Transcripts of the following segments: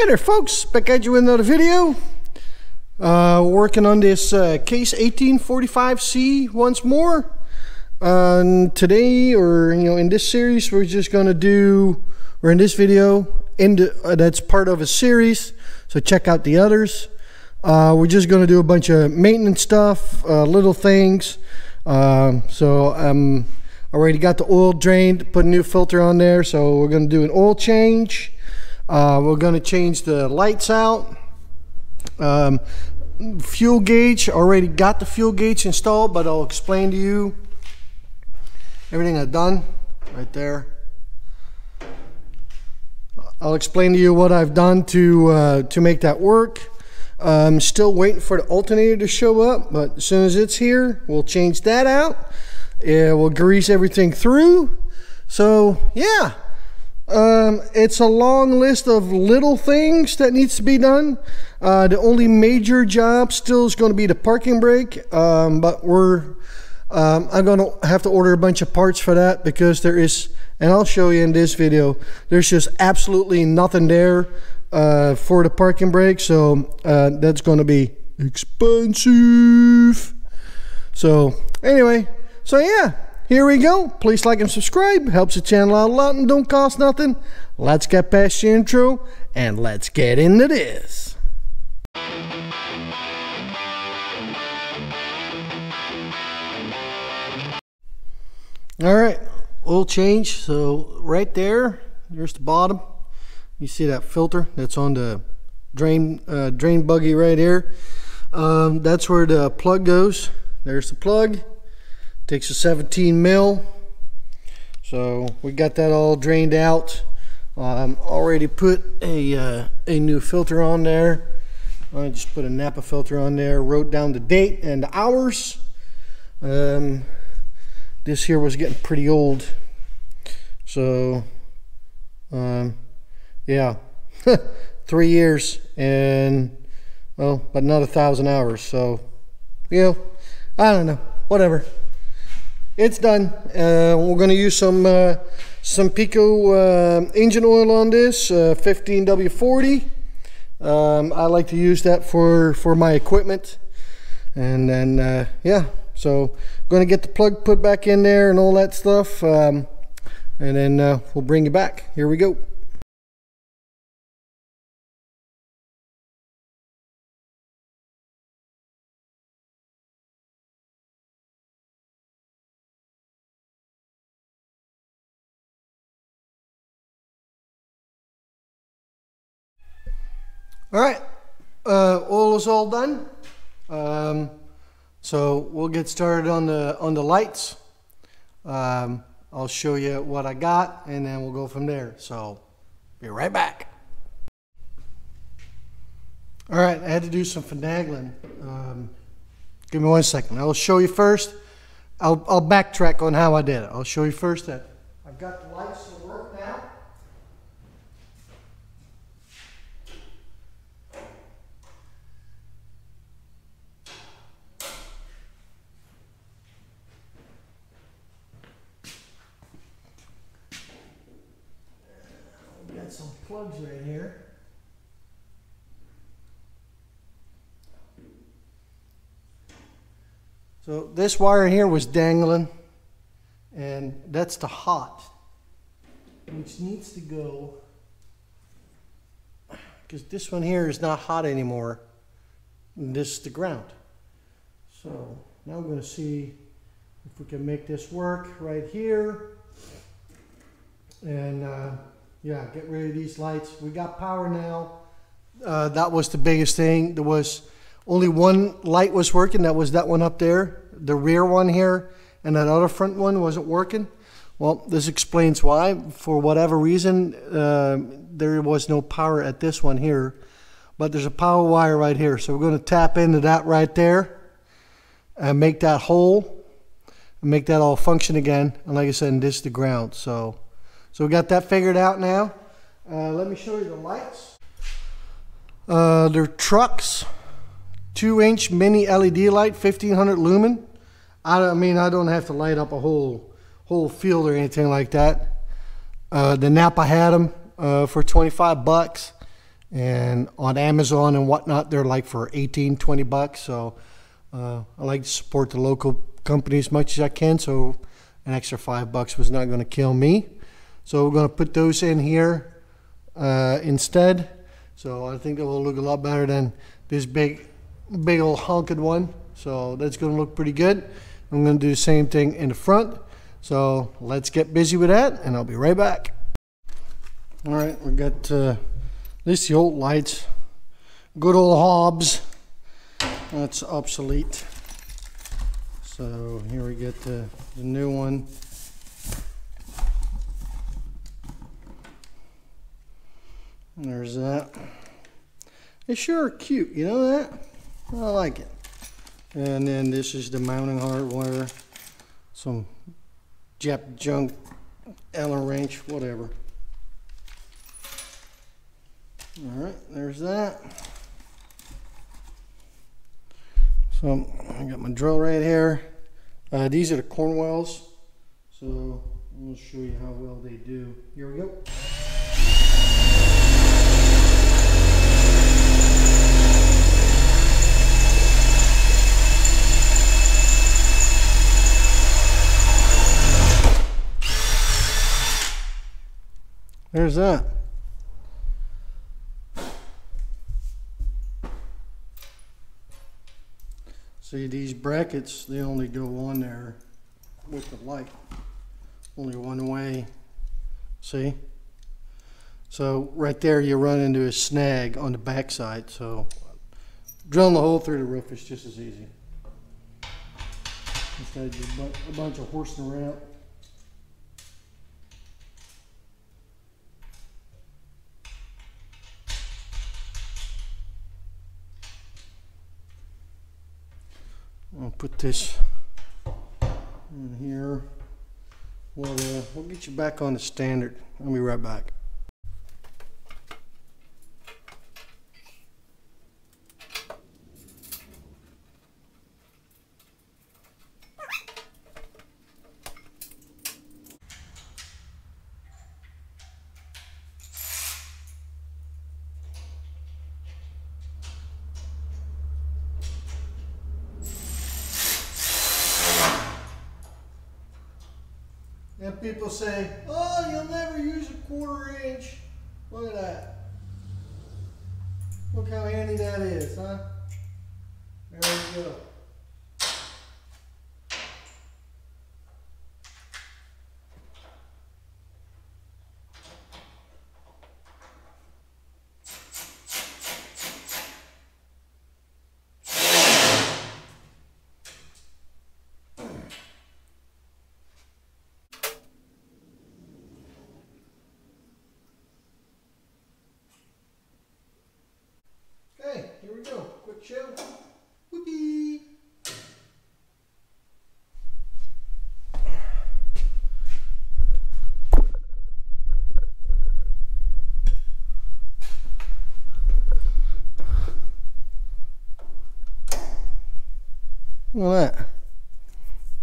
Hey there folks, back at you with another video. Working on this case 1845C once more. Today, or in this series, we're just gonna do, or in this video, that's part of a series, so check out the others. We're just gonna do a bunch of maintenance stuff, little things. So already got the oil drained, put a new filter on there, so we're gonna do an oil change. We're going to change the lights out. Fuel gauge, already got the fuel gauge installed, but I'll explain to you everything I've done right there. I'll explain to you what I've done to make that work. I'm still waiting for the alternator to show up, but as soon as it's here, we'll change that out. We'll grease everything through. So yeah. It's a long list of little things that needs to be done. The only major job still is going to be the parking brake, but I'm going to have to order a bunch of parts for that, because there is, and I'll show you in this video, there's just absolutely nothing there for the parking brake, so that's going to be expensive. So anyway, so yeah. Here we go. Please like and subscribe. Helps the channel out a lot and don't cost nothing. Let's get past the intro and let's get into this. Alright, oil change. So right there's the bottom. You see that filter that's on the drain buggy right here. That's where the plug goes. There's the plug. Takes a 17 mil, so we got that all drained out. Already put a new filter on there. I just put a Napa filter on there, wrote down the date and the hours. This here was getting pretty old, so yeah, 3 years and, well, but not 1,000 hours, so I don't know, whatever. It's done. We're going to use some Pico engine oil on this, 15W40. I like to use that for my equipment. And then, yeah, so I'm going to get the plug put back in there and all that stuff. And then we'll bring you back. Here we go. All right, oil is all done. So we'll get started on the lights. I'll show you what I got, and then we'll go from there. So be right back. All right, I had to do some finagling. Give me 1 second. I'll show you first. I'll backtrack on how I did it. I'll show you first that I've got the lights to work now. Some plugs right here. So this wire here was dangling, and that's the hot, which needs to go, because this one here is not hot anymore, and this is the ground. So now I'm going to see if we can make this work right here, and yeah, get rid of these lights. We got power now. That was the biggest thing. There was only one light was working. That was that one up there, the rear one here, and that other front one wasn't working. Well, this explains why. For whatever reason, there was no power at this one here, but there's a power wire right here. So we're going to tap into that right there and make that whole, and make that all function again. And like I said, this is the ground. So we got that figured out now. Let me show you the lights. They're trucks, 2-inch mini LED light, 1500 lumen. I mean, I don't have to light up a whole field or anything like that. The Napa had them for 25 bucks, and on Amazon and whatnot, they're like for 18, 20 bucks. So I like to support the local company as much as I can, so an extra $5 was not going to kill me. So we're going to put those in here instead. So I think that will look a lot better than this big old honking one. So that's going to look pretty good. I'm going to do the same thing in the front. So let's get busy with that, and I'll be right back. All right, we got this the old lights. Good old Hobbs. That's obsolete. So here we get the new one. And there's that. It's sure cute, you know that? I like it. And then this is the mounting hardware. Some Jap junk, Allen wrench, whatever. Alright, there's that. So I got my drill right here. These are the Cornwells. So I'll show you how well they do. Here we go. There's that. See, these brackets, they only go on there with the light. Only one way. See? So right there you run into a snag on the back side. So drilling the hole through the roof is just as easy. Instead of just a bunch of horsing around. I'll put this in here. We'll get you back on the standard. I'll be right back. And people say, oh, you'll never use a 1/4 inch. Look at that. Look how handy that is, huh? There we go. Okay, here we go. Quick show. Whoopee! Look at that.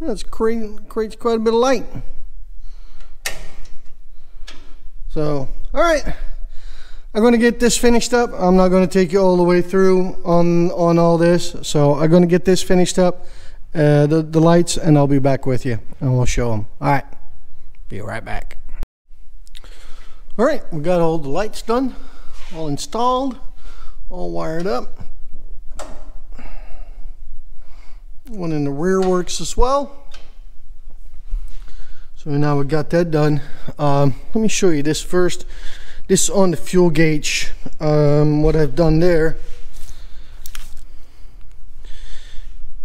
That's creates quite a bit of light. So, all right. I'm going to get this finished up. I'm not going to take you all the way through on all this. So I'm going to get this finished up, the lights, and I'll be back with you and we'll show them. All right, be right back. All right, we got all the lights done, all installed, all wired up. One in the rear works as well. So now we got that done. Let me show you this first. This is on the fuel gauge. What I've done there,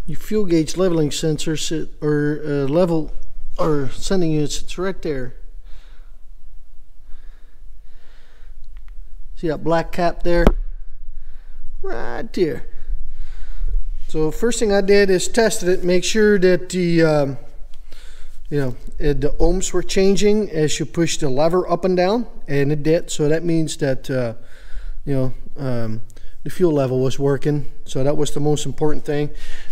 your fuel gauge leveling sensor level or sending unit sits right there. See that black cap there? Right there. So first thing I did is tested it, make sure that the the ohms were changing as you push the lever up and down, and it did. So that means that the fuel level was working. So that was the most important thing.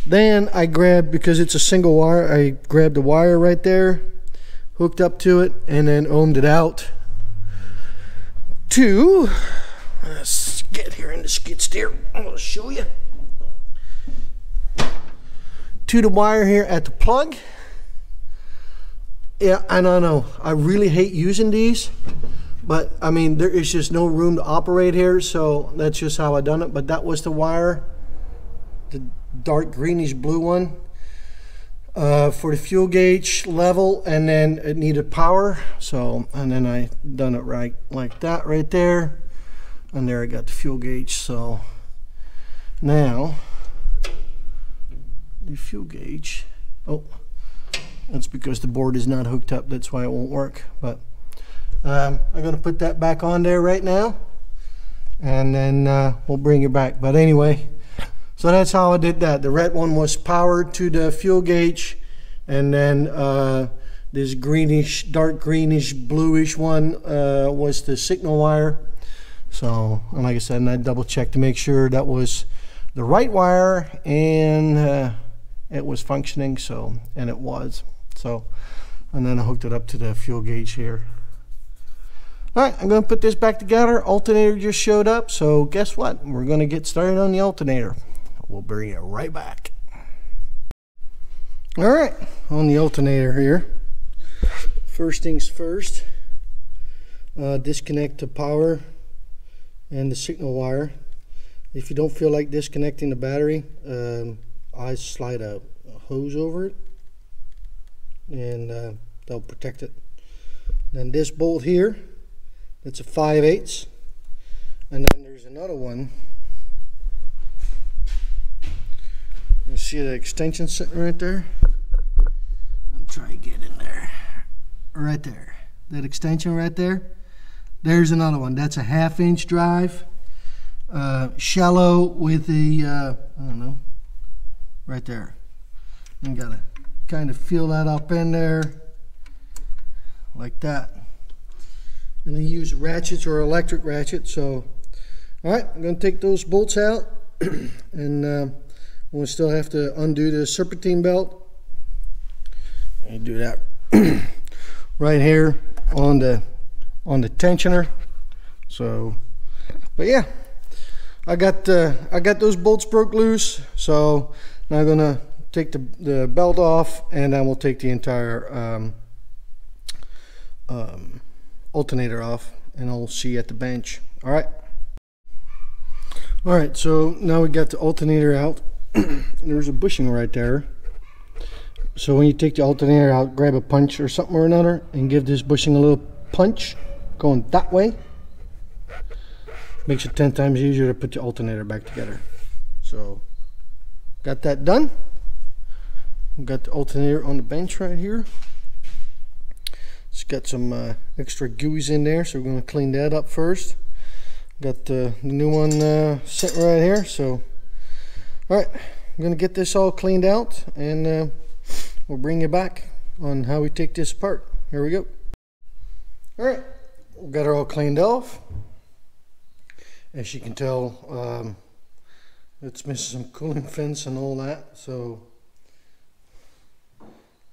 Then I grabbed, because it's a single wire, I grabbed the wire right there, hooked up to it, and then ohmed it out to Let's get here in the skid steer. I'm going to show you. To the wire here at the plug. Yeah, I don't know. I really hate using these, but I mean, there is just no room to operate here, so that's just how I done it. But that was the wire, the dark greenish blue one, for the fuel gauge level, and then it needed power. So, and then I done it right like that right there, and there I got the fuel gauge. So now the fuel gauge. Oh. That's because the board is not hooked up. That's why it won't work. But I'm going to put that back on there right now, and then we'll bring it back. But anyway, so that's how I did that. The red one was powered to the fuel gauge, and then this greenish, dark greenish, bluish one was the signal wire. So, and like I said, and I double checked to make sure that was the right wire, and it was functioning. So, and it was. So, and then I hooked it up to the fuel gauge here. All right, I'm going to put this back together. Alternator just showed up, so guess what? We're going to get started on the alternator. We'll bring it right back. All right, on the alternator here. First things first, disconnect the power and the signal wire. If you don't feel like disconnecting the battery, I slide a hose over it, and that'll protect it. Then this bolt here, that's a 5/8, and then there's another one. You see the extension sitting right there? I'll try to get in there. Right there. That extension right there. There's another one. That's a 1/2-inch drive. Shallow with a, I don't know, right there. You gotta kind of feel that up in there like that, and then use ratchets or electric ratchets. So all right, I'm gonna take those bolts out, and we'll still have to undo the serpentine belt and do that right here on the tensioner. So, but yeah, I got those bolts broke loose, so now I'm gonna take the belt off, and then we'll take the entire alternator off, and I'll see you at the bench. All right, so now we got the alternator out. There's a bushing right there, so when you take the alternator out, grab a punch or something or another and give this bushing a little punch going that way. Makes it 10 times easier to put the alternator back together. So got that done. Got the alternator on the bench right here. It's got some extra gooey's in there, so we're going to clean that up first. Got the new one sitting right here. So, all right, I'm going to get this all cleaned out, and we'll bring you back on how we take this apart. Here we go. All right, we got her all cleaned off. As you can tell, it's missing some cooling fins and all that. So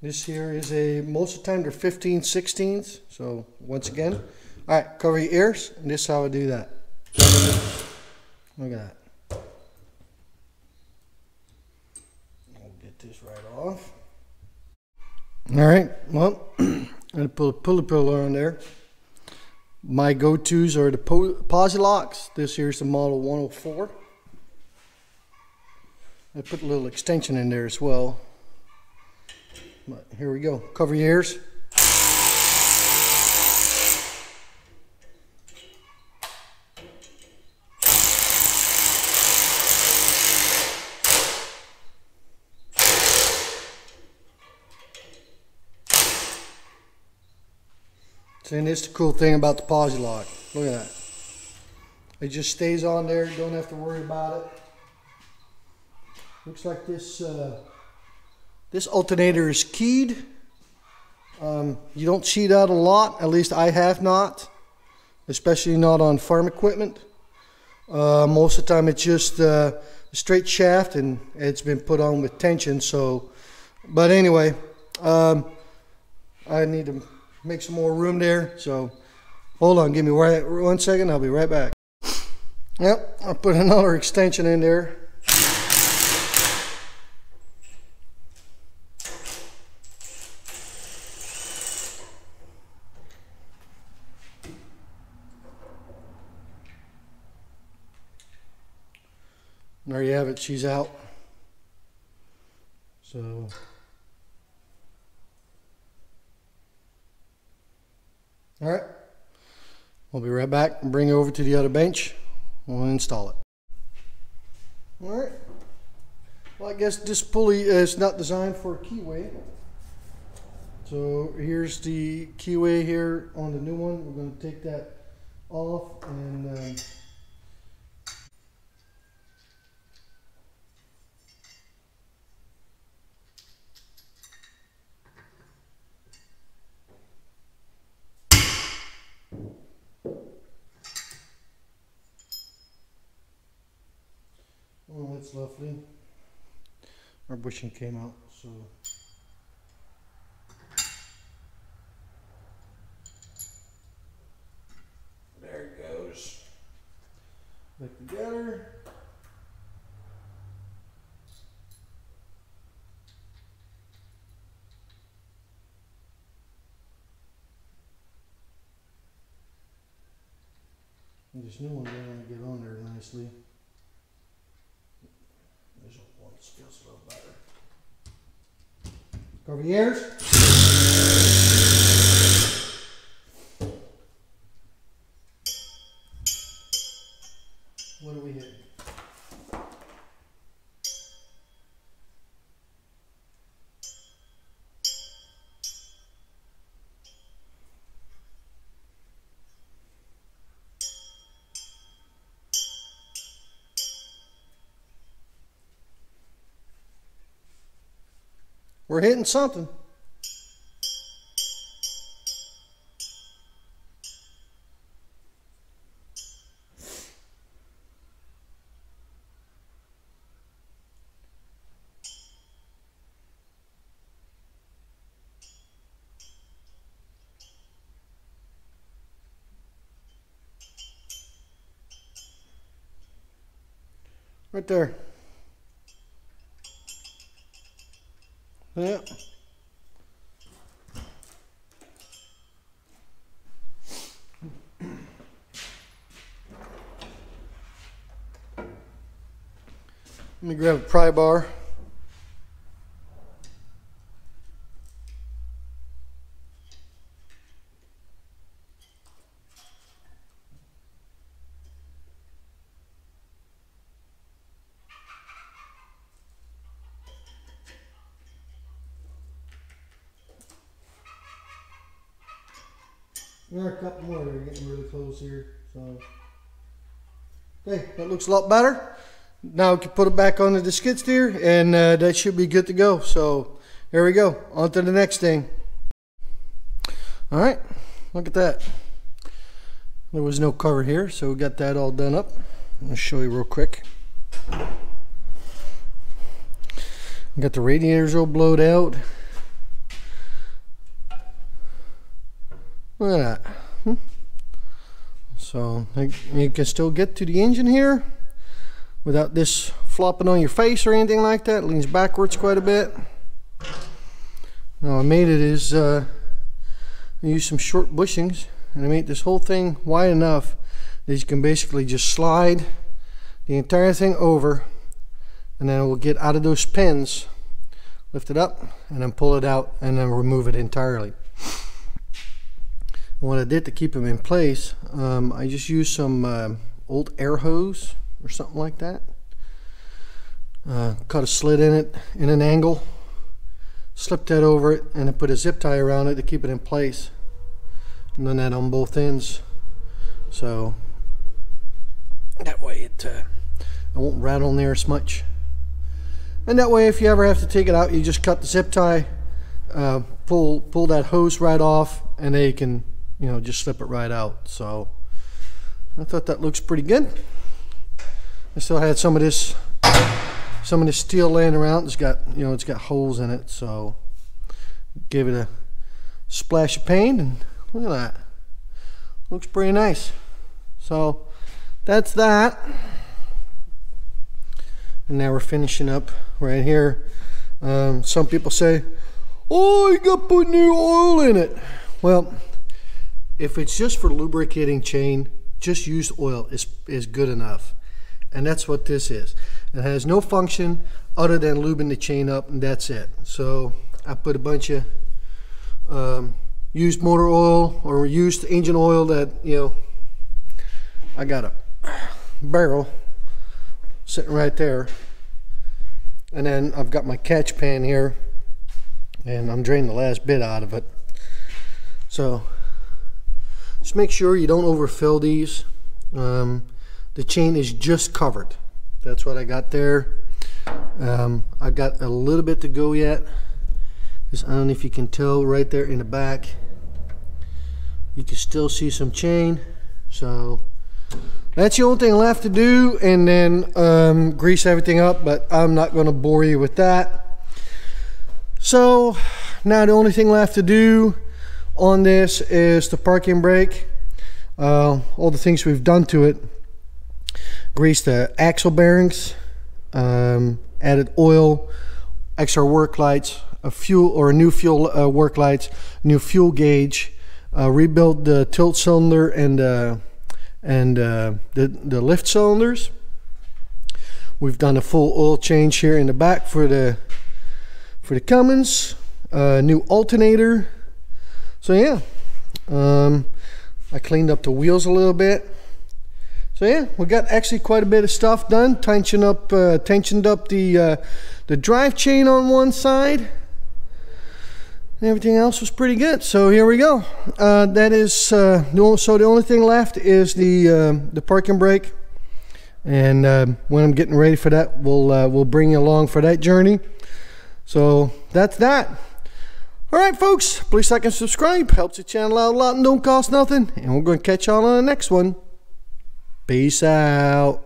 this here is most of the time they're 15/16. So once again, all right, cover your ears, and this is how I do that. Look at that. I'll get this right off. All right, well, I'm gonna put a pulley pillar on there. My go-tos are the posi locks. This here's the model 104. I put a little extension in there as well. But here we go. Cover your ears. See, and this is the cool thing about the posi lock. Look at that. It just stays on there. Don't have to worry about it. Looks like this this alternator is keyed. You don't see that a lot. At least I have not, especially not on farm equipment. Most of the time it's just a straight shaft, and it's been put on with tension. So, but anyway, I need to make some more room there. So hold on, give me 1 second. I'll be right back. Yep, I'll put another extension in there. There you have it, she's out. So all right, we'll be right back and bring it over to the other bench. We'll install it. All right. Well, I guess this pulley is not designed for a keyway. So here's the keyway here on the new one. We're going to take that off and oh, that's lovely. Our bushing came out, so there it goes. Back together. And this new one going to get on there nicely. This one feels a little better. Cover the ears. What are we hitting? We're hitting something. Right there. Yeah. Let me grab a pry bar. There are a couple more that are getting really close here. So, okay, that looks a lot better. Now we can put it back onto the skid steer, and that should be good to go. So here we go, on to the next thing. All right, look at that. There was no cover here, so we got that all done up. I'll show you real quick. Got the radiators all blowed out. Look at that. So you can still get to the engine here without this flopping on your face or anything like that. It leans backwards quite a bit. Now I made it is I used some short bushings, and I made this whole thing wide enough that you can basically just slide the entire thing over, and then it will get out of those pins, lift it up, and then pull it out, and then remove it entirely. What I did to keep them in place, I just used some old air hose or something like that. Cut a slit in it in an angle, slipped that over it, and I put a zip tie around it to keep it in place. And then that on both ends, so that way it won't rattle near as much. And that way, if you ever have to take it out, you just cut the zip tie, pull that hose right off, and then you can, you know, just slip it right out. So I thought that looks pretty good. I still had some of this steel laying around. It's got, you know, it's got holes in it, so gave it a splash of paint, and look at that. Looks pretty nice. So that's that. And now we're finishing up right here. Some people say, oh, you got to put new oil in it. Well, if it's just for lubricating chain, just used oil is good enough. And that's what this is. It has no function other than lubing the chain up, and that's it. So I put a bunch of used motor oil or used engine oil that, you know, I got a barrel sitting right there, and then I've got my catch pan here, and I'm draining the last bit out of it. So just make sure you don't overfill these. The chain is just covered. That's what I got there. I got a little bit to go yet, because I don't know if you can tell right there in the back, you can still see some chain. So that's the only thing left to do, and then grease everything up, but I'm not going to bore you with that. So now the only thing left to do on this is the parking brake. All the things we've done to it: grease the axle bearings, added oil, extra work lights, a new fuel work lights, new fuel gauge, rebuilt the tilt cylinder and the lift cylinders. We've done a full oil change here in the back for the Cummins, new alternator. So yeah, I cleaned up the wheels a little bit. So yeah, we got actually quite a bit of stuff done. Tensioned up the drive chain on one side. Everything else was pretty good. So here we go. That is so the only thing left is the parking brake. And when I'm getting ready for that, we'll bring you along for that journey. So that's that. All right, folks. Please like and subscribe. Helps the channel out a lot and don't cost nothing. And we're going to catch y'all on the next one. Peace out.